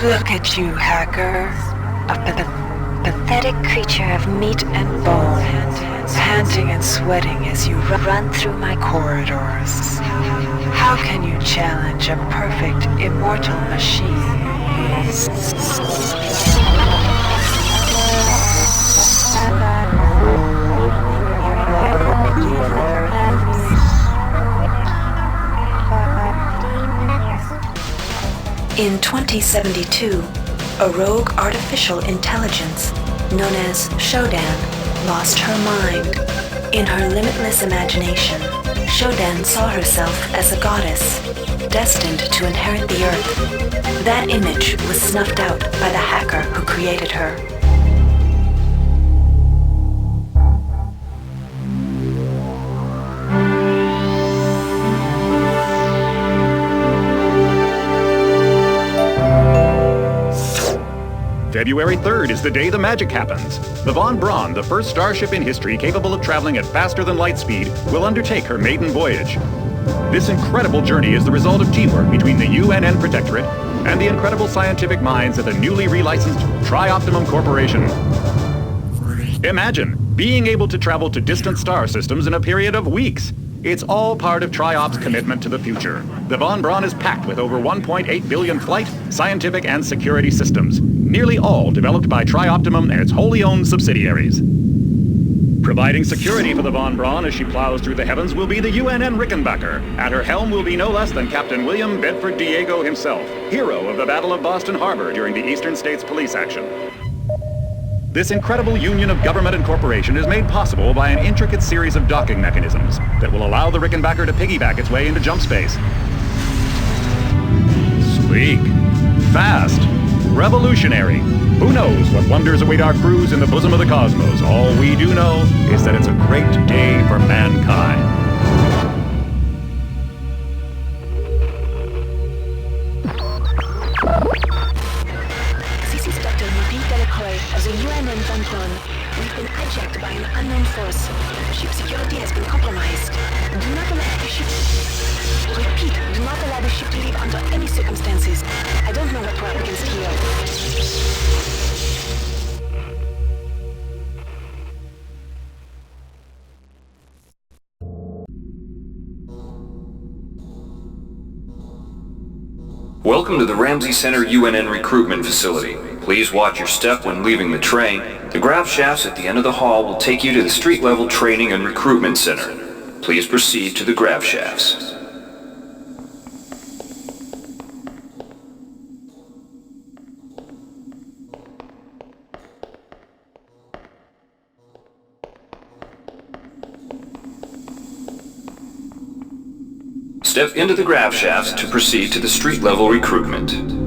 Look at you, hacker. A pathetic creature of meat and bone, panting and sweating as you run through my corridors. How can you challenge a perfect, immortal machine? In 2072, a rogue artificial intelligence known as Shodan lost her mind. In her limitless imagination, Shodan saw herself as a goddess, destined to inherit the earth. That image was snuffed out by the hacker who created her. February 3rd is the day the magic happens. The Von Braun, the first starship in history capable of traveling at faster than light speed, will undertake her maiden voyage. This incredible journey is the result of teamwork between the UNN Protectorate and the incredible scientific minds at the newly relicensed Tri-Optimum Corporation. Imagine being able to travel to distant star systems in a period of weeks. It's all part of Tri-Op's commitment to the future. The Von Braun is packed with over 1.8 billion flight, scientific, and security systems, nearly all developed by Tri-Optimum and its wholly owned subsidiaries. Providing security for the Von Braun as she plows through the heavens will be the UNN Rickenbacker. At her helm will be no less than Captain William Bedford Diego himself, hero of the Battle of Boston Harbor during the Eastern States Police action. This incredible union of government and corporation is made possible by an intricate series of docking mechanisms that will allow the Rickenbacker to piggyback its way into jump space. Sleek, fast, revolutionary. Who knows what wonders await our crews in the bosom of the cosmos? All we do know is that it's a great day for mankind. As a UNN Von Braun, we've been hijacked by an unknown force. Ship security has been compromised. Do not allow the ship... Repeat, do not allow the ship to leave under any circumstances. I don't know what we're up against here. Welcome to the Ramsey Center UNN recruitment facility. Please watch your step when leaving the train. The grav shafts at the end of the hall will take you to the street-level training and recruitment center. Please proceed to the grav shafts. Step into the grav shafts to proceed to the street-level recruitment.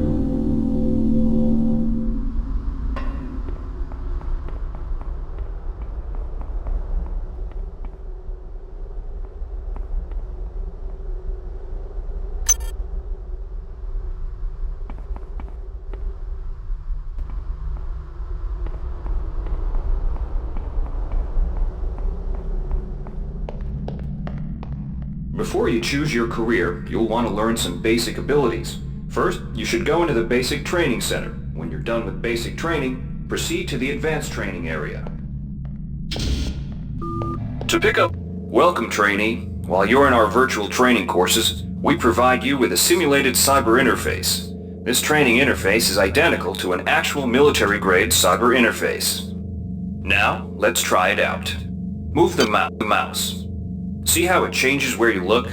Before you choose your career, you'll want to learn some basic abilities. First, you should go into the basic training center. When you're done with basic training, proceed to the advanced training area. To pick up... Welcome, trainee. While you're in our virtual training courses, we provide you with a simulated cyber interface. This training interface is identical to an actual military-grade cyber interface. Now, let's try it out. Move the mouse. See how it changes where you look?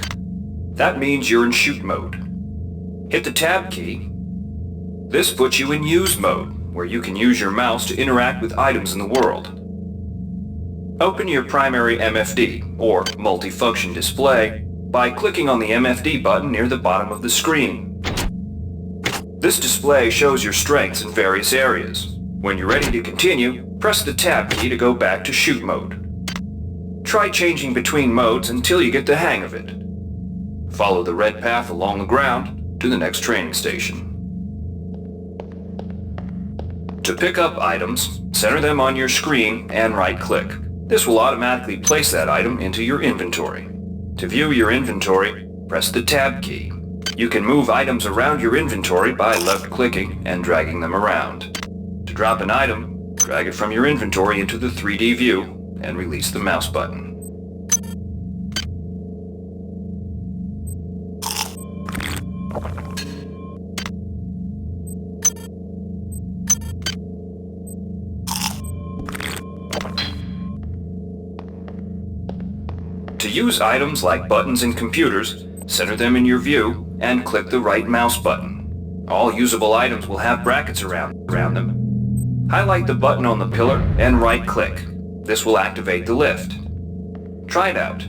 That means you're in shoot mode. Hit the tab key. This puts you in use mode, where you can use your mouse to interact with items in the world. Open your primary MFD, or multifunction display, by clicking on the MFD button near the bottom of the screen. This display shows your strengths in various areas. When you're ready to continue, press the tab key to go back to shoot mode. Try changing between modes until you get the hang of it. Follow the red path along the ground to the next training station. To pick up items, center them on your screen and right-click. This will automatically place that item into your inventory. To view your inventory, press the tab key. You can move items around your inventory by left-clicking and dragging them around. To drop an item, drag it from your inventory into the 3D view and release the mouse button. To use items like buttons in computers, center them in your view and click the right mouse button. All usable items will have brackets around them. Highlight the button on the pillar and right-click. This will activate the lift. Try it out.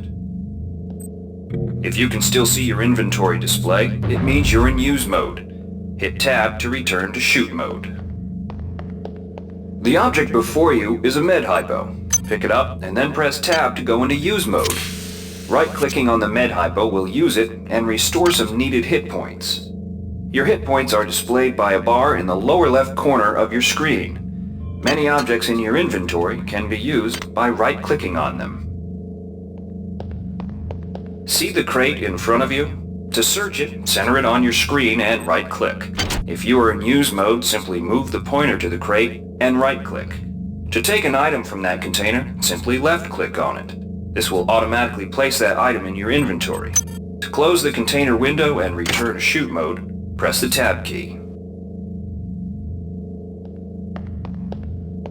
If you can still see your inventory display, it means you're in use mode. Hit Tab to return to shoot mode. The object before you is a med hypo. Pick it up and then press Tab to go into use mode. Right-clicking on the med hypo will use it and restore some needed hit points. Your hit points are displayed by a bar in the lower left corner of your screen. Many objects in your inventory can be used by right-clicking on them. See the crate in front of you? To search it, center it on your screen and right-click. If you are in use mode, simply move the pointer to the crate and right-click. To take an item from that container, simply left-click on it. This will automatically place that item in your inventory. To close the container window and return to shoot mode, press the Tab key.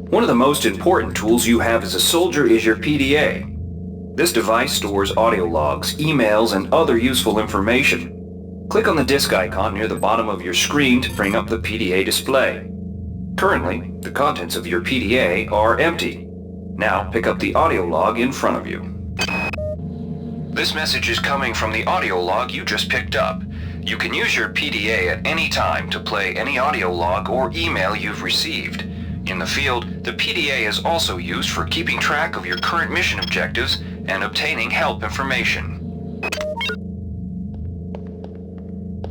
One of the most important tools you have as a soldier is your PDA. This device stores audio logs, emails, and other useful information. Click on the disk icon near the bottom of your screen to bring up the PDA display. Currently, the contents of your PDA are empty. Now pick up the audio log in front of you. This message is coming from the audio log you just picked up. You can use your PDA at any time to play any audio log or email you've received. In the field, the PDA is also used for keeping track of your current mission objectives and obtaining help information.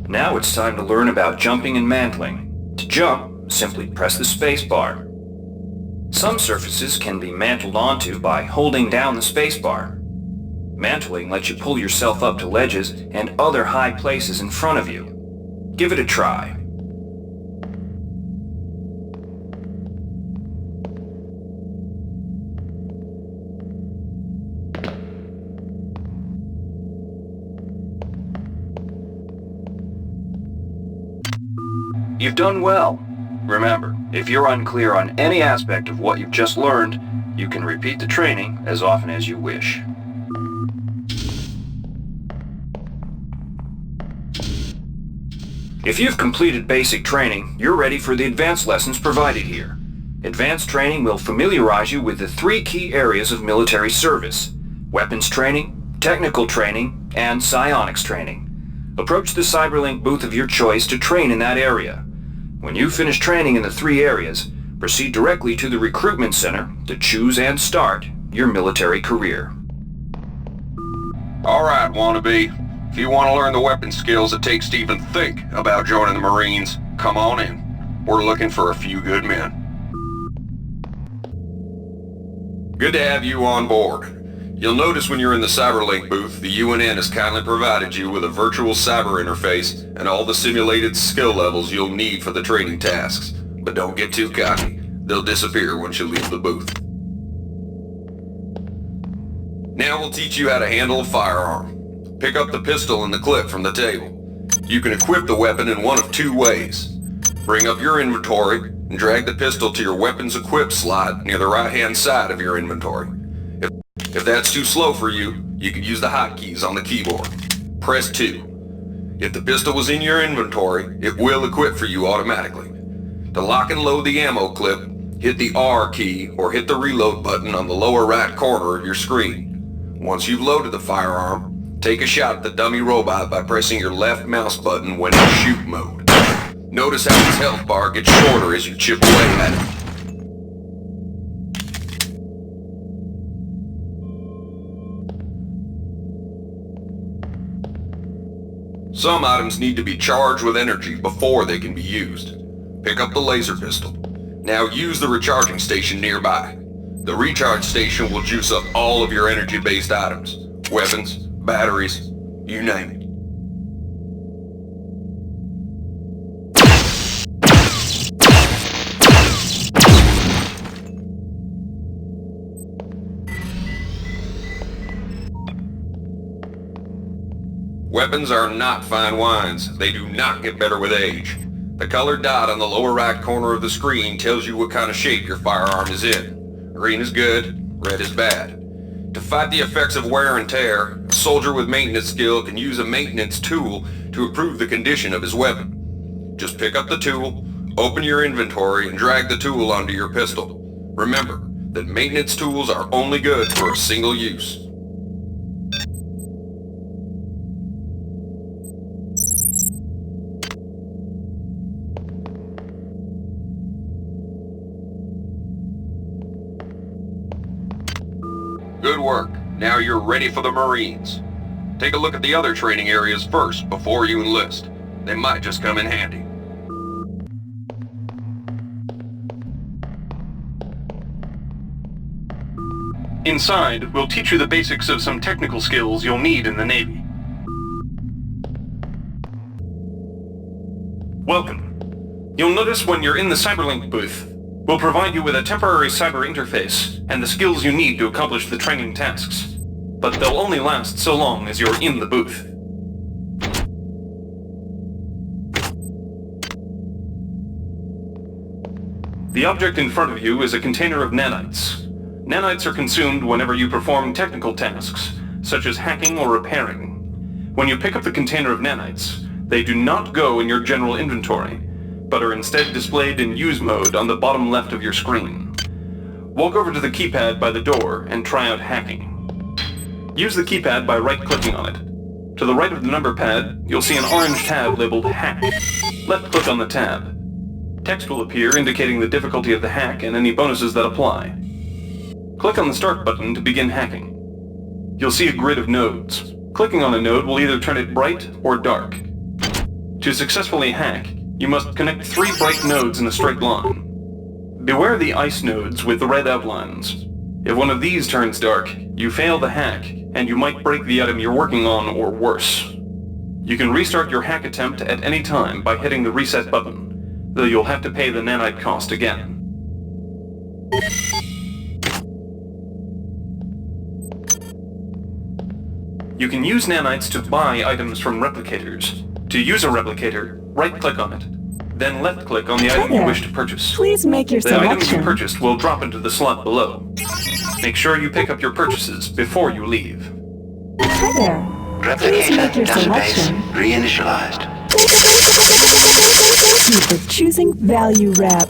Now it's time to learn about jumping and mantling. To jump, simply press the space bar. Some surfaces can be mantled onto by holding down the space bar. Mantling lets you pull yourself up to ledges and other high places in front of you. Give it a try. You've done well. Remember, if you're unclear on any aspect of what you've just learned, you can repeat the training as often as you wish. If you've completed basic training, you're ready for the advanced lessons provided here. Advanced training will familiarize you with the 3 key areas of military service: weapons training, technical training, and psionics training. Approach the Cyberlink booth of your choice to train in that area. When you finish training in the 3 areas, proceed directly to the recruitment center to choose and start your military career. Alright, wannabe. If you want to learn the weapon skills it takes to even think about joining the Marines, come on in. We're looking for a few good men. Good to have you on board. You'll notice when you're in the Cyberlink booth, the UNN has kindly provided you with a virtual cyber interface and all the simulated skill levels you'll need for the training tasks. But don't get too cocky. They'll disappear once you leave the booth. Now we'll teach you how to handle a firearm. Pick up the pistol and the clip from the table. You can equip the weapon in one of 2 ways. Bring up your inventory and drag the pistol to your weapons equip slot near the right-hand side of your inventory. If that's too slow for you, you can use the hotkeys on the keyboard. Press 2. If the pistol was in your inventory, it will equip for you automatically. To lock and load the ammo clip, hit the R key or hit the reload button on the lower right corner of your screen. Once you've loaded the firearm, take a shot at the dummy robot by pressing your left mouse button when in shoot mode. Notice how its health bar gets shorter as you chip away at it. Some items need to be charged with energy before they can be used. Pick up the laser pistol. Now use the recharging station nearby. The recharge station will juice up all of your energy-based items. Weapons, batteries, you name Weapons are not fine wines. They do not get better with age. The colored dot on the lower right corner of the screen tells you what kind of shape your firearm is in. Green is good, red is bad. To fight the effects of wear and tear, a soldier with maintenance skill can use a maintenance tool to improve the condition of his weapon. Just pick up the tool, open your inventory, and drag the tool onto your pistol. Remember that maintenance tools are only good for a single use. Good work. Now you're ready for the Marines. Take a look at the other training areas first before you enlist. They might just come in handy. Inside, we'll teach you the basics of some technical skills you'll need in the Navy. Welcome. You'll notice when you're in the Cyberlink booth, we'll provide you with a temporary cyber interface and the skills you need to accomplish the training tasks. But they'll only last so long as you're in the booth. The object in front of you is a container of nanites. Nanites are consumed whenever you perform technical tasks, such as hacking or repairing. When you pick up the container of nanites, they do not go in your general inventory, but are instead displayed in use mode on the bottom left of your screen. Walk over to the keypad by the door and try out hacking. Use the keypad by right-clicking on it. To the right of the number pad, you'll see an orange tab labeled Hack. Left-click on the tab. Text will appear indicating the difficulty of the hack and any bonuses that apply. Click on the Start button to begin hacking. You'll see a grid of nodes. Clicking on a node will either turn it bright or dark. To successfully hack, you must connect 3 bright nodes in a straight line. Beware the ice nodes with the red outlines. If one of these turns dark, you fail the hack, and you might break the item you're working on or worse. You can restart your hack attempt at any time by hitting the reset button, though you'll have to pay the nanite cost again. You can use nanites to buy items from replicators. To use a replicator, right-click on it. Then left-click on the item you wish to purchase. Please make your The items you selection. purchased will drop into the slot below. Make sure you pick up your purchases before you leave. Hi there. Please make your selection. Reinitialized. Thank you for choosing Value Wrap.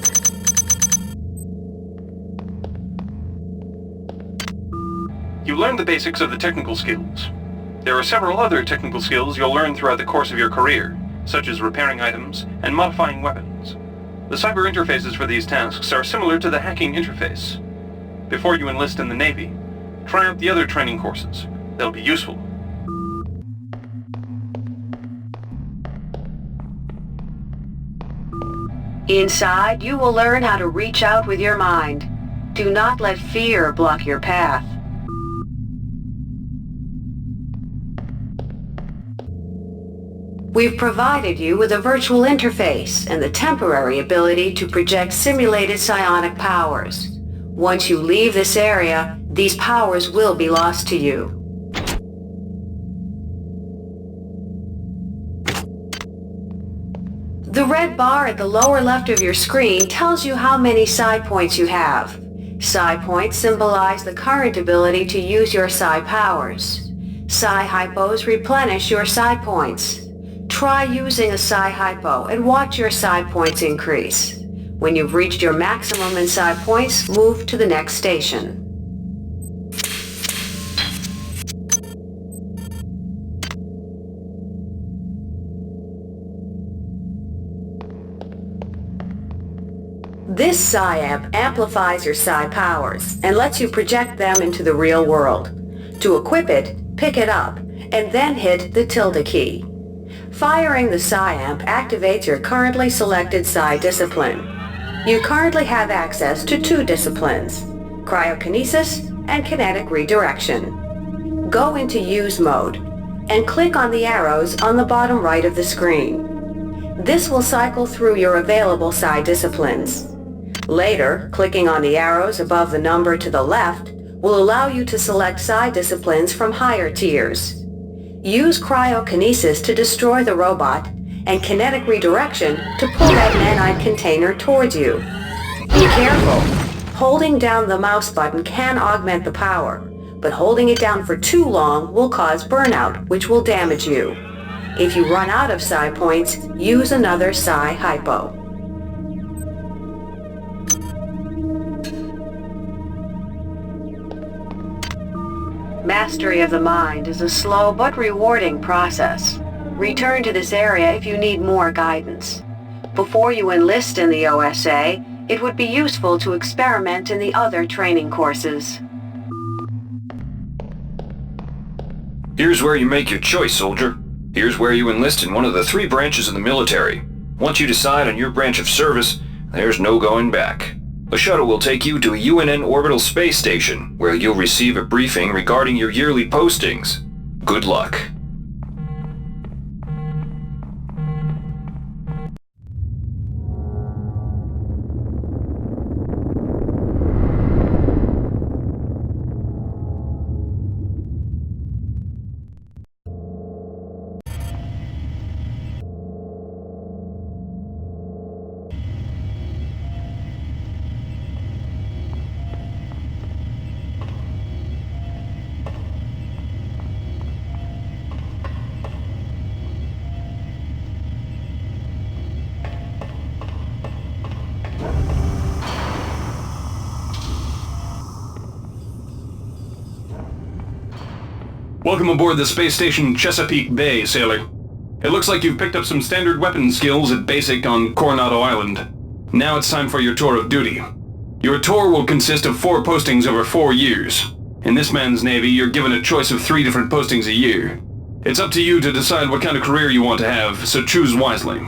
You learned the basics of the technical skills. There are several other technical skills you'll learn throughout the course of your career, such as repairing items and modifying weapons. The cyber interfaces for these tasks are similar to the hacking interface. Before you enlist in the Navy, try out the other training courses. They'll be useful. Inside, you will learn how to reach out with your mind. Do not let fear block your path. We've provided you with a virtual interface and the temporary ability to project simulated psionic powers. Once you leave this area, these powers will be lost to you. The red bar at the lower left of your screen tells you how many psi points you have. Psi points symbolize the current ability to use your psi powers. Psi hypos replenish your psi points. Try using a psi hypo and watch your psi points increase. When you've reached your maximum in psi points, move to the next station. This psi amp amplifies your psi powers and lets you project them into the real world. To equip it, pick it up, and then hit the tilde key. Firing the psi amp activates your currently selected psi discipline. You currently have access to 2 disciplines, cryokinesis and kinetic redirection. Go into use mode and click on the arrows on the bottom right of the screen. This will cycle through your available psi disciplines. Later, clicking on the arrows above the number to the left will allow you to select psi disciplines from higher tiers. Use cryokinesis to destroy the robot and kinetic redirection to pull that nanite container towards you. Be careful. Holding down the mouse button can augment the power, but holding it down for too long will cause burnout, which will damage you. If you run out of psi points, use another psi hypo. Mastery of the mind is a slow but rewarding process. Return to this area if you need more guidance. Before you enlist in the OSA, it would be useful to experiment in the other training courses. Here's where you make your choice, soldier. Here's where you enlist in one of the 3 branches of the military. Once you decide on your branch of service, there's no going back. A shuttle will take you to a UNN orbital space station, where you'll receive a briefing regarding your yearly postings. Good luck. Welcome aboard the space station Chesapeake Bay, sailor. It looks like you've picked up some standard weapon skills at Basic on Coronado Island. Now it's time for your tour of duty. Your tour will consist of 4 postings over 4 years. In this man's Navy, you're given a choice of 3 different postings a year. It's up to you to decide what kind of career you want to have, so choose wisely.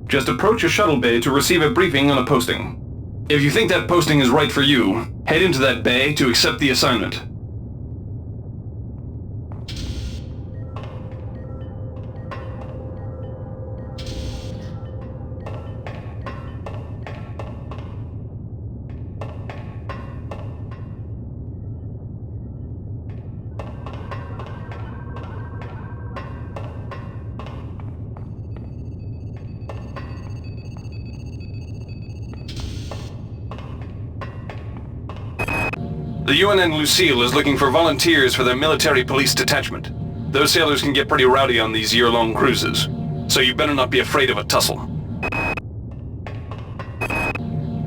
Just approach a shuttle bay to receive a briefing on a posting. If you think that posting is right for you, head into that bay to accept the assignment. The UNN Lucille is looking for volunteers for their military police detachment. Those sailors can get pretty rowdy on these year-long cruises, so you better not be afraid of a tussle.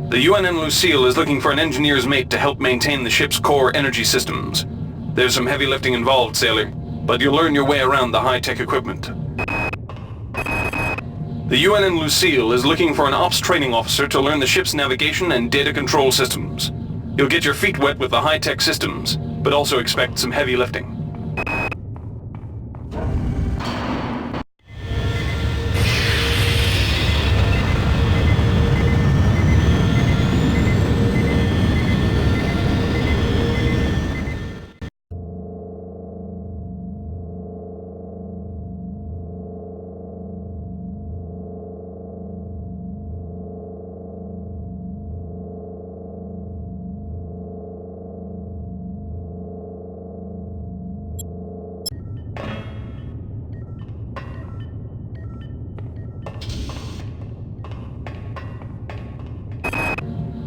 The UNN Lucille is looking for an engineer's mate to help maintain the ship's core energy systems. There's some heavy lifting involved, sailor, but you'll learn your way around the high-tech equipment. The UNN Lucille is looking for an ops training officer to learn the ship's navigation and data control systems. You'll get your feet wet with the high-tech systems, but also expect some heavy lifting.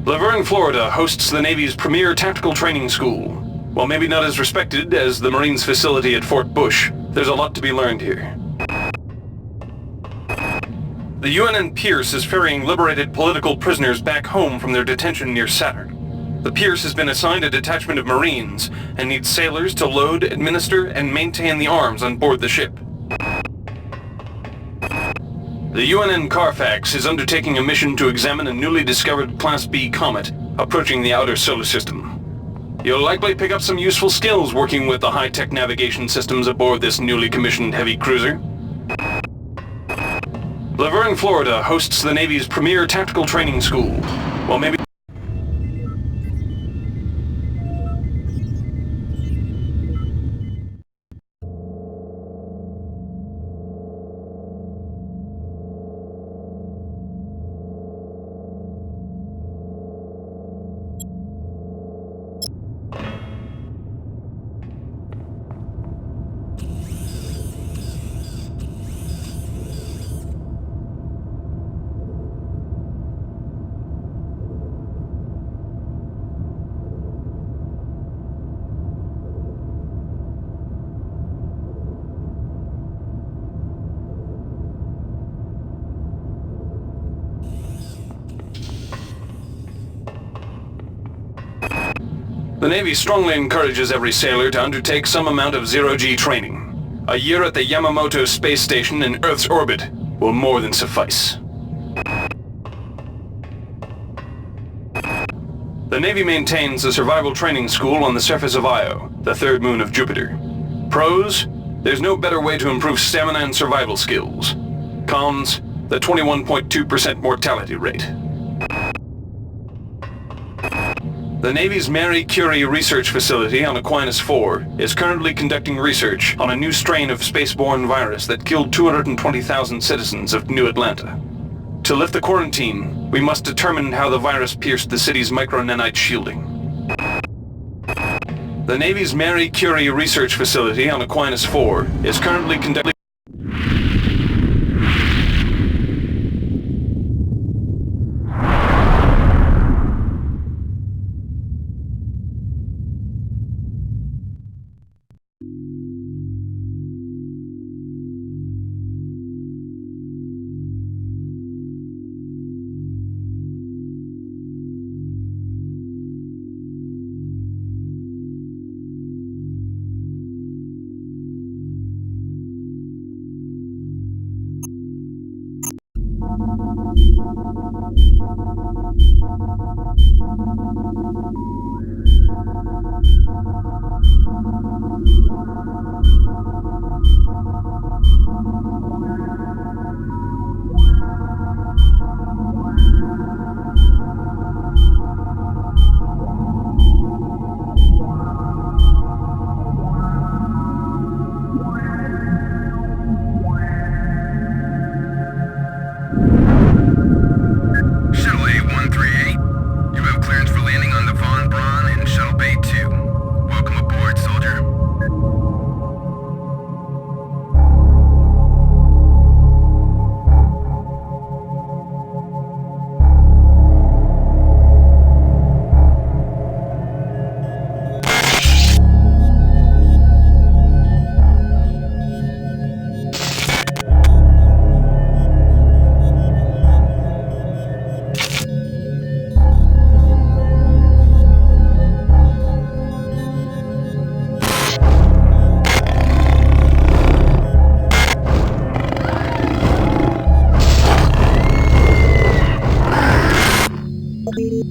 Laverne, Florida hosts the Navy's premier tactical training school. While maybe not as respected as the Marines facility at Fort Bush, there's a lot to be learned here. The UNN Pierce is ferrying liberated political prisoners back home from their detention near Saturn. The Pierce has been assigned a detachment of Marines and needs sailors to load, administer, and maintain the arms on board the ship. The UNN Carfax is undertaking a mission to examine a newly discovered Class B comet approaching the outer solar system. You'll likely pick up some useful skills working with the high-tech navigation systems aboard this newly commissioned heavy cruiser. Laverne, Florida hosts the Navy's premier tactical training school. While maybe The Navy strongly encourages every sailor to undertake some amount of zero-G training. A year at the Yamamoto space station in Earth's orbit will more than suffice. The Navy maintains a survival training school on the surface of Io, the third moon of Jupiter. Pros? There's no better way to improve stamina and survival skills. Cons? The 21.2% mortality rate. The Navy's Marie Curie research facility on Aquinas 4 is currently conducting research on a new strain of spaceborne virus that killed 220,000 citizens of New Atlanta. To lift the quarantine, we must determine how the virus pierced the city's micronanite shielding. The Navy's Marie Curie research facility on Aquinas 4 is currently conducting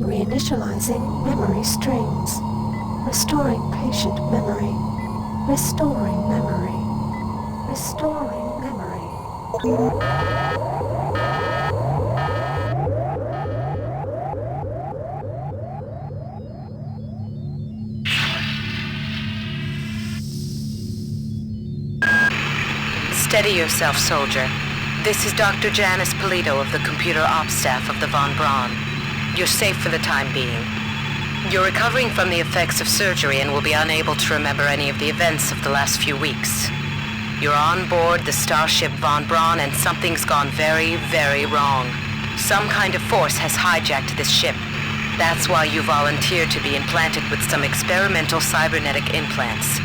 Reinitializing memory strings. Restoring patient memory. Restoring memory. Restoring memory. Steady yourself, soldier. This is Dr. Janice Polito of the computer ops staff of the Von Braun. You're safe for the time being. You're recovering from the effects of surgery and will be unable to remember any of the events of the last few weeks. You're on board the starship Von Braun and something's gone very, very wrong. Some kind of force has hijacked this ship. That's why you volunteered to be implanted with some experimental cybernetic implants.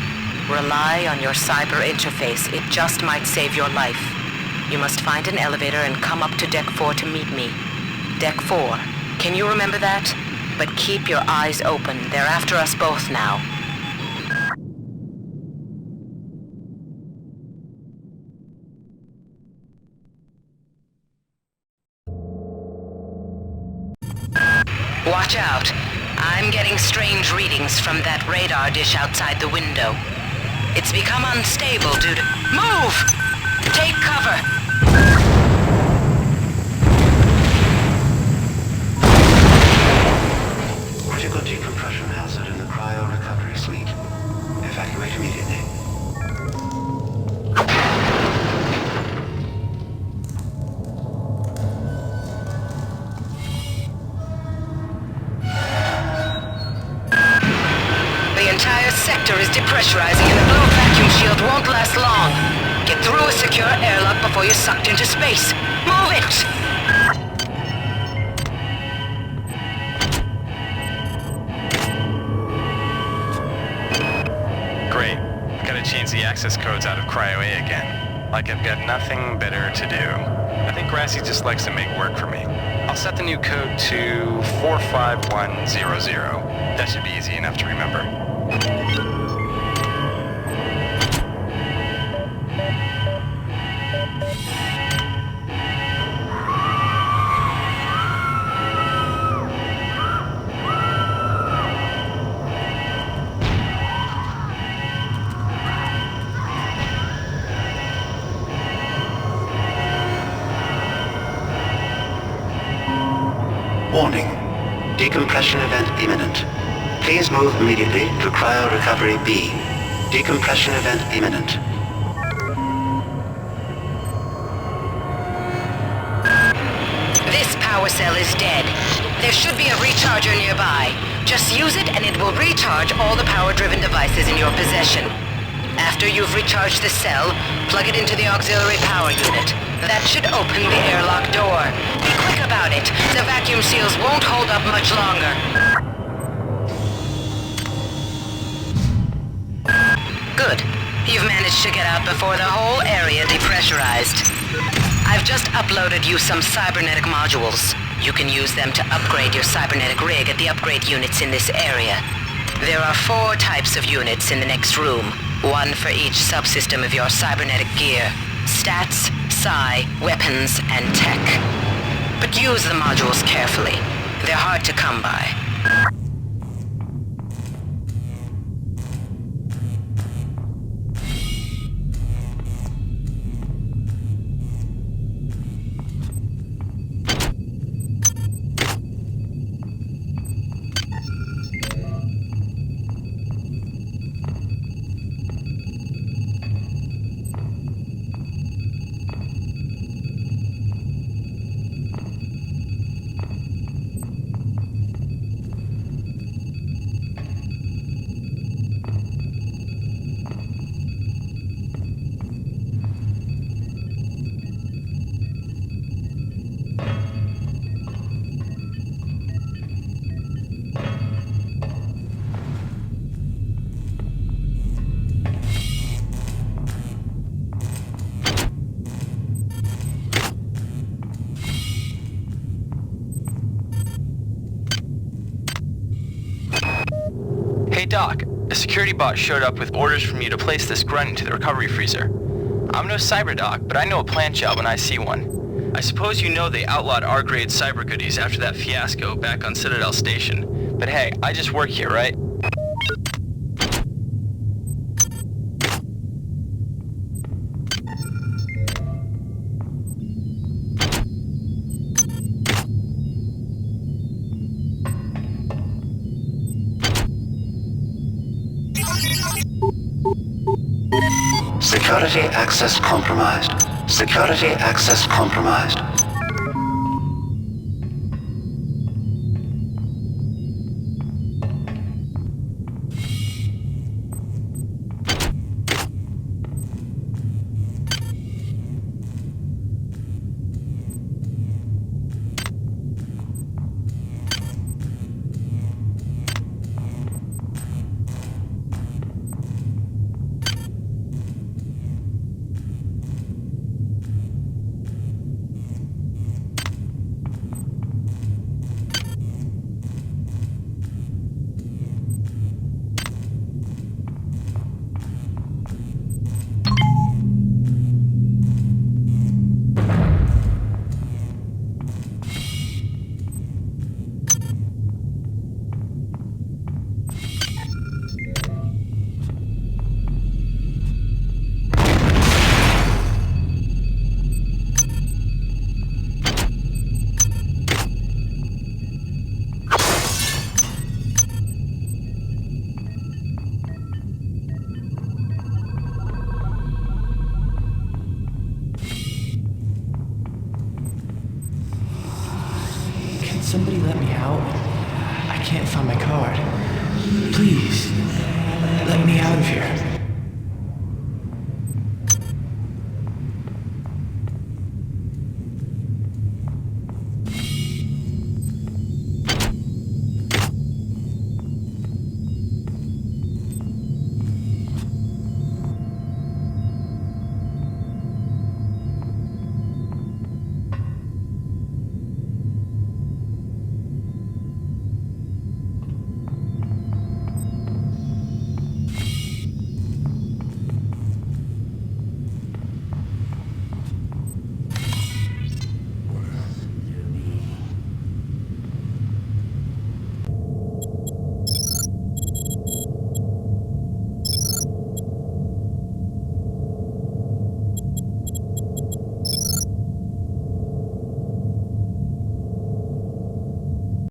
Rely on your cyber interface. It just might save your life. You must find an elevator and come up to Deck 4 to meet me. Deck 4. Can you remember that? But keep your eyes open. They're after us both now. Watch out. I'm getting strange readings from that radar dish outside the window. It's become unstable due to... Move! Take cover! Critical decompression hazard in the cryo recovery suite. Evacuate immediately. The entire sector is depressurizing and the blow vacuum shield won't last long. Get through a secure airlock before you're sucked into space. Move it! Great. Gotta change the access codes out of Cryo A again. Like I've got nothing better to do. I think Grassy just likes to make work for me. I'll set the new code to 45100. That should be easy enough to remember. Warning. Decompression event imminent. Please move immediately to Cryo Recovery B. Decompression event imminent. This power cell is dead. There should be a recharger nearby. Just use it and it will recharge all the power-driven devices in your possession. After you've recharged the cell, plug it into the auxiliary power unit. That should open the airlock door. Be quick about it. The vacuum seals won't hold up much longer. Good. You've managed to get out before the whole area depressurized. I've just uploaded you some cybernetic modules. You can use them to upgrade your cybernetic rig at the upgrade units in this area. There are 4 types of units in the next room. 1 for each subsystem of your cybernetic gear. Stats, psi, weapons, and tech. But use the modules carefully. They're hard to come by. Hey Doc, a security bot showed up with orders from you to place this grunt into the recovery freezer. I'm no cyber doc, but I know a plant job when I see one. I suppose you know they outlawed R-grade cyber goodies after that fiasco back on Citadel Station. But hey, I just work here, right? Security access compromised. Security access compromised. Somebody let me out. I can't find my card. Please.